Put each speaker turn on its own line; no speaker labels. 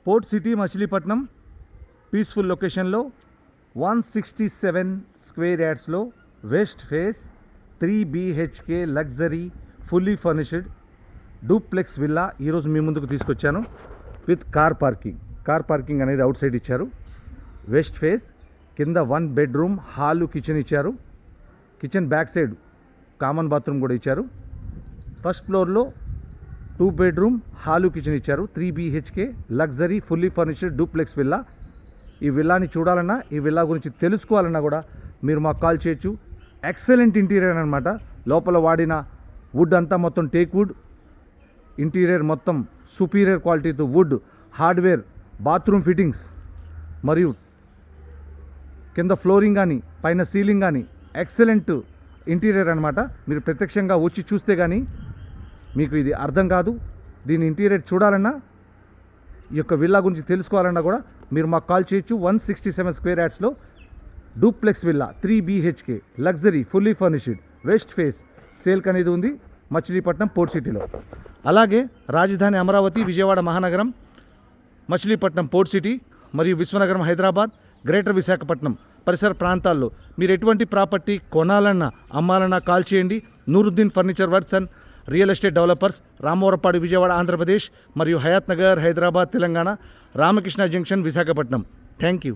Port city Machilipatnam peaceful లొకేషన్లో 167 square యార్డ్స్లో west face 3 BHK luxury fully furnished duplex villa ఈరోజు మీ ముందుకు తీసుకొచ్చాను విత్ కార్ పార్కింగ్ అనేది అవుట్ సైడ్ ఇచ్చారు. వెస్ట్ ఫేస్ కింద 1 బెడ్రూమ్ హాలు కిచెన్ ఇచ్చారు. Kitchen back side common bathroom కూడా ఇచ్చారు. ఫస్ట్ ఫ్లోర్లో 2 బెడ్రూమ్ హాలు కిచెన్ ఇచ్చారు. 3 BHK luxury fully furnished duplex villa. ఈ విల్లాని చూడాలన్నా, ఈ విల్లా గురించి తెలుసుకోవాలన్నా కూడా మీరు మాకు కాల్ చేయొచ్చు. ఎక్సలెంట్ ఇంటీరియర్ అనమాట. లోపల వాడిన వుడ్ అంతా మొత్తం టేక్ వుడ్, ఇంటీరియర్ మొత్తం సుపీరియర్ క్వాలిటీతో వుడ్, హార్డ్వేర్, బాత్రూమ్ ఫిట్టింగ్స్ మరియు కింద ఫ్లోరింగ్ కానీ పైన సీలింగ్ కానీ ఎక్సలెంట్ ఇంటీరియర్ అనమాట. మీరు ప్రత్యక్షంగా వచ్చి చూస్తే కానీ మీకు ఇది అర్థం కాదు. దీని ఇంటీరియర్ చూడాలన్నా, ఈ యొక్క విల్లా గురించి తెలుసుకోవాలన్నా కూడా మీరు మాకు కాల్ చేయొచ్చు. 167 స్క్వేర్ యార్డ్స్లో duplex villa 3 BHK luxury fully furnished west face సేల్క్ అనేది ఉంది మచిలీపట్నం పోర్ట్ సిటీలో. అలాగే రాజధాని అమరావతి, విజయవాడ మహానగరం, మచిలీపట్నం పోర్ట్ సిటీ మరియు విశ్వనగరం హైదరాబాద్, గ్రేటర్ విశాఖపట్నం పరిసర ప్రాంతాల్లో మీరు ఎటువంటి ప్రాపర్టీ కొనాలన్నా అమ్మాలన్నా కాల్ చేయండి. Nooruddin furniture works and real estate developers, Ramavarappadu Vijayawada Andhra Pradesh మరియు Hayathnagar Hyderabad Telangana, Ramakrishna junction Visakhapatnam. Thank you.